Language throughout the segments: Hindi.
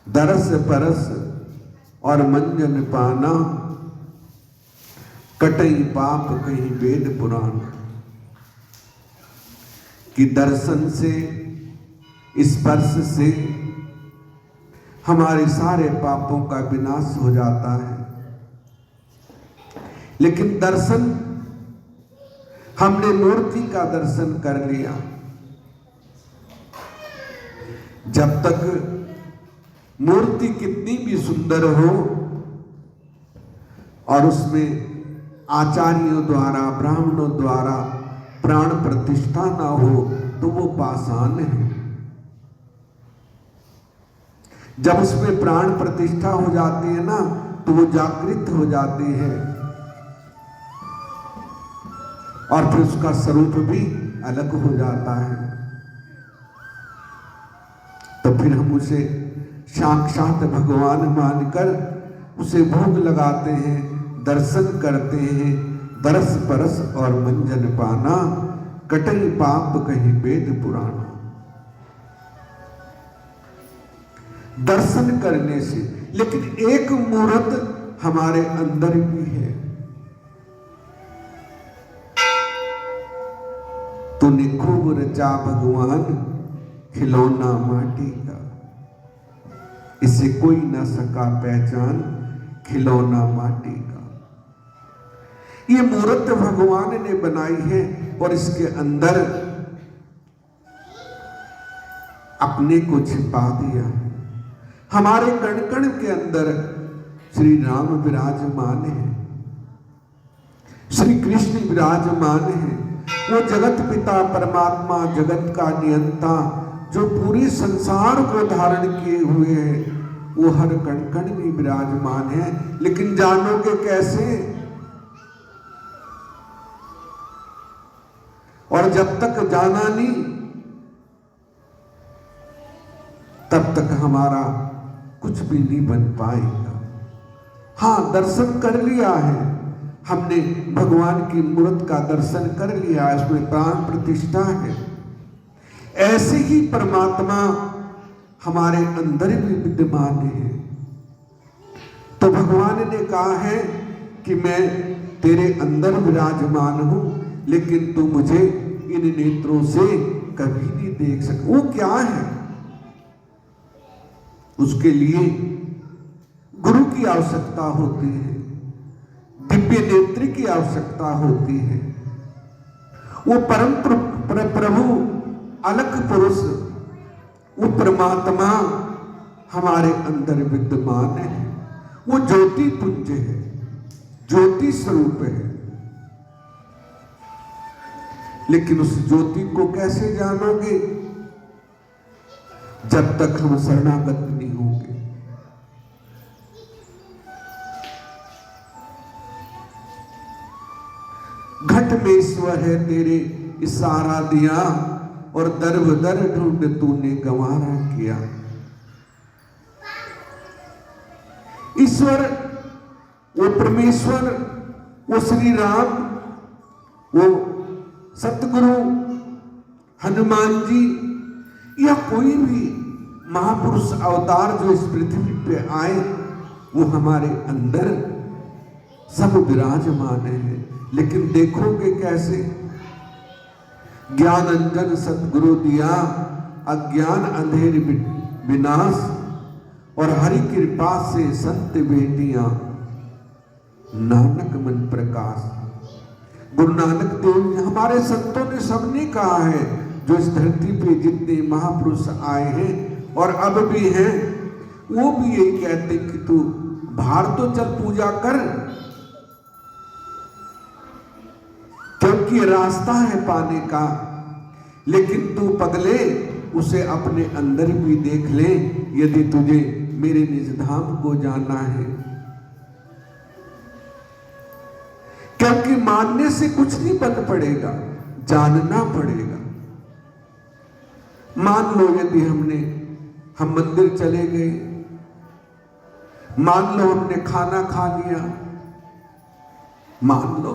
दरस परस और मंजन पाना, कटई पाप कहीं वेद पुराण। कि दर्शन से, स्पर्श से हमारे सारे पापों का विनाश हो जाता है। लेकिन दर्शन, हमने मूर्ति का दर्शन कर लिया, जब तक मूर्ति कितनी भी सुंदर हो और उसमें आचार्यों द्वारा, ब्राह्मणों द्वारा प्राण प्रतिष्ठा ना हो तो वो पाषाण है। जब उसमें प्राण प्रतिष्ठा हो जाती है ना तो वो जागृत हो जाती है और फिर उसका स्वरूप भी अलग हो जाता है। तो फिर हम उसे साक्षात भगवान मानकर उसे भोग लगाते हैं, दर्शन करते हैं। दरस परस और मंजन पाना, कटई पाप कहीं वेद पुराण। दर्शन करने से, लेकिन एक मूर्त हमारे अंदर भी है। तूने खूब रचा भगवान खिलौना माटी का, इसे कोई ना सका पहचान खिलौना माटी का। ये मूर्त भगवान ने बनाई है और इसके अंदर अपने को छिपा दिया है। हमारे कण कण के अंदर श्री राम विराजमान है, श्री कृष्ण विराजमान है। वो जगत पिता परमात्मा, जगत का नियंता, जो पूरे संसार को धारण किए हुए है, वो हर कण कण में विराजमान है। लेकिन जानोगे कैसे? और जब तक जाना नहीं तब तक हमारा कुछ भी नहीं बन पाएगा। हाँ, दर्शन कर लिया है हमने, भगवान की मूर्त का दर्शन कर लिया, इसमें प्राण प्रतिष्ठा है। ऐसे ही परमात्मा हमारे अंदर भी विद्यमान है। तो भगवान ने कहा है कि मैं तेरे अंदर विराजमान हूं, लेकिन तू मुझे इन नेत्रों से कभी नहीं देख सकता। वो क्या है? उसके लिए गुरु की आवश्यकता होती है, दिव्य नेत्र की आवश्यकता होती है। वो परम प्रभु अलख पुरुष, वो परमात्मा हमारे अंदर विद्यमान है। वो ज्योति पुंज है, ज्योति स्वरूप है। लेकिन उस ज्योति को कैसे जानोगे? जब तक हम शरणागत नहीं होंगे। घट में ईश्वर है तेरे इशारा दिया, और दर बदर ढूंढ तूने गंवारा किया। ईश्वर, वो परमेश्वर, वो श्री राम, वो सतगुरु हनुमान जी, या कोई भी महापुरुष अवतार जो इस पृथ्वी पे आए, वो हमारे अंदर सब विराजमान है। लेकिन देखोगे कैसे? ज्ञान अंजन सतगुरु दिया, अज्ञान अंधेर विनाश, और हरि कृपा से संत बेटियां, नानक मन प्रकाश। गुरु नानक देव जी, हमारे संतों ने सबने कहा है, जो इस धरती पे जितने महापुरुष आए हैं और अब भी हैं, वो भी यही कहते कि तू बाहर तो चल पूजा कर, क्योंकि रास्ता है पाने का। लेकिन तू पगले उसे अपने अंदर भी देख ले, यदि तुझे मेरे निज धाम को जाना है। क्योंकि मानने से कुछ नहीं बन पड़ेगा, जानना पड़ेगा। मान लो यदि हम मंदिर चले गए, मान लो हमने खाना खा लिया, मान लो,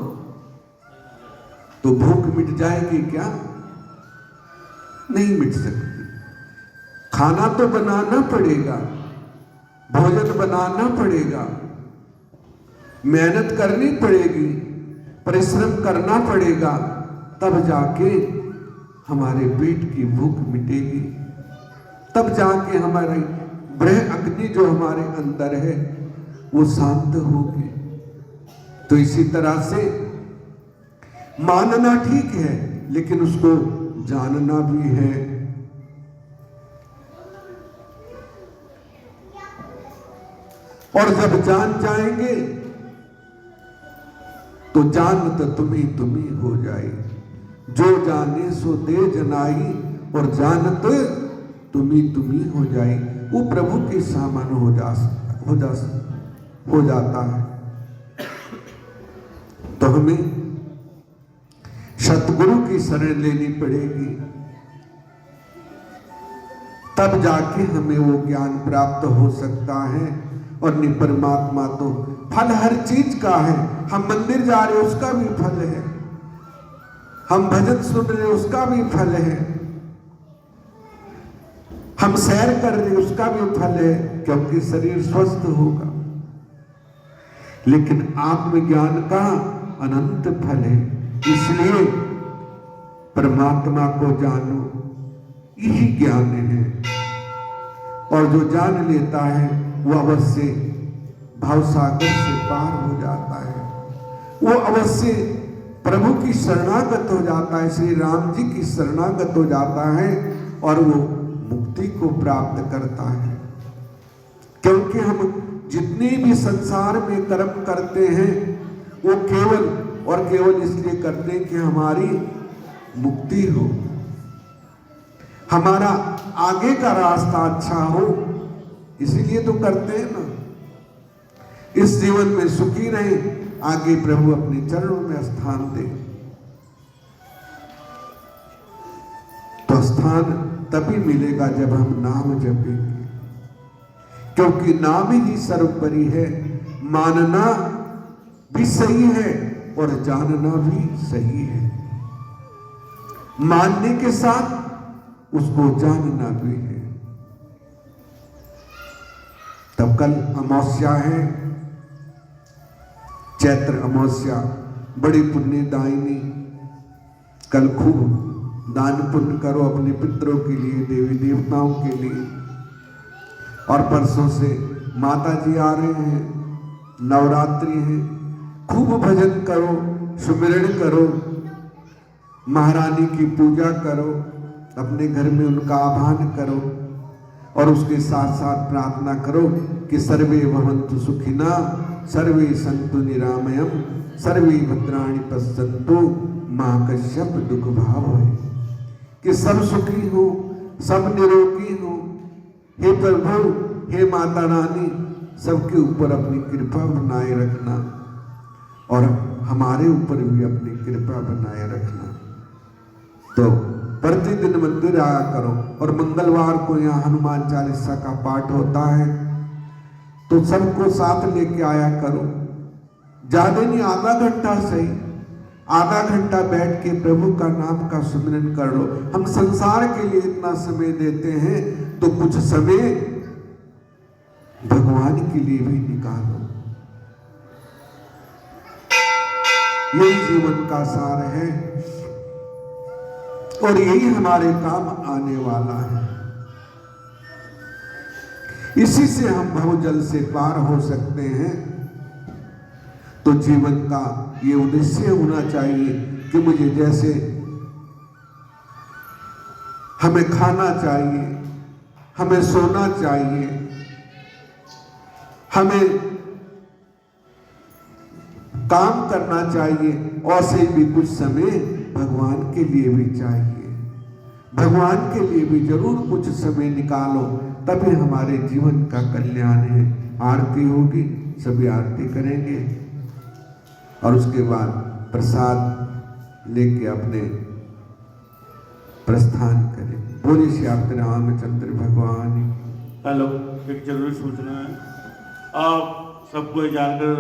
तो भूख मिट जाएगी क्या? नहीं मिट सकती। खाना तो बनाना पड़ेगा, भोजन बनाना पड़ेगा, मेहनत करनी पड़ेगी, परिश्रम करना पड़ेगा, तब जाके हमारे पेट की भूख मिटेगी, तब जाके हमारी ब्रह अग्नि जो हमारे अंदर है वो शांत होगी। तो इसी तरह से मानना ठीक है, लेकिन उसको जानना भी है। और जब जान जाएंगे तो जानत तुम्ही हो जाए, जो जाने सो दे जनाई, और जानत तुम्ही हो जाए, वो प्रभु के सामान हो जाता है। तो हमें सतगुरु की शरण लेनी पड़ेगी, तब जाके हमें वो ज्ञान प्राप्त हो सकता है। और नि परमात्मा तो फल हर चीज का है। हम मंदिर जा रहे उसका भी फल है, हम भजन सुन रहे उसका भी फल है, हम सैर कर रहे उसका भी फल है, क्योंकि शरीर स्वस्थ होगा। लेकिन आत्मज्ञान का अनंत फल है। इसलिए परमात्मा को जानो, यही ज्ञान है। और जो जान लेता है वो अवश्य भावसागर से पार हो जाता है, वो अवश्य प्रभु की शरणागत हो जाता है, श्री राम जी की शरणागत हो जाता है, और वो मुक्ति को प्राप्त करता है। क्योंकि हम जितने भी संसार में कर्म करते हैं वो केवल और केवल इसलिए करते हैं कि हमारी मुक्ति हो, हमारा आगे का रास्ता अच्छा हो, इसीलिए तो करते हैं ना। इस जीवन में सुखी रहे, आगे प्रभु अपने चरणों में स्थान दे। तो स्थान तभी मिलेगा जब हम नाम जपेंगे, क्योंकि नाम ही सर्वोपरि है। मानना भी सही है और जानना भी सही है, मानने के साथ उसको जानना भी है। तब कल अमावस्या है, चैत्र अमावस्या, बड़ी पुण्यदायिनी। कल खूब दान पुण्य करो अपने पितरों के लिए, देवी देवताओं के लिए। और परसों से माता जी आ रहे हैं, नवरात्रि है, खूब भजन करो, सुमिरण करो, महारानी की पूजा करो, अपने घर में उनका आह्वान करो, और उसके साथ साथ प्रार्थना करो कि सर्वे भवन्तु सुखिना, सर्वे सन्तु निरामयम, सर्वे भद्राणि पश्यन्तु मां कश्यप दुख भाव है। कि सब सुखी हो, सब निरोगी हो। हे प्रभु, हे माता रानी, सबके ऊपर अपनी कृपा बनाए रखना, और हमारे ऊपर भी अपनी कृपा बनाए रखना। तो प्रतिदिन मंदिर आया करो, और मंगलवार को यहाँ हनुमान चालीसा का पाठ होता है, तो सबको साथ लेके आया करो। ज्यादा नहीं, आधा घंटा सही, आधा घंटा बैठ के प्रभु का नाम का सुमिरन कर लो। हम संसार के लिए इतना समय देते हैं, तो कुछ समय भगवान के लिए भी निकालो। यही जीवन का सार है, और यही हमारे काम आने वाला है। इसी से हम भवजल से पार हो सकते हैं। तो जीवन का ये उद्देश्य होना चाहिए कि मुझे जैसे हमें खाना चाहिए, हमें सोना चाहिए, हमें काम करना चाहिए, और से भी कुछ समय भगवान के लिए भी चाहिए। भगवान के लिए भी जरूर कुछ समय निकालो, तभी हमारे जीवन का कल्याण है। आरती होगी, सभी आरती करेंगे, और उसके बाद प्रसाद लेके अपने प्रस्थान करें। बोलिए श्री रामचंद्र भगवान। हेलो, एक जरूरी सूचना है। आप सबको जानकर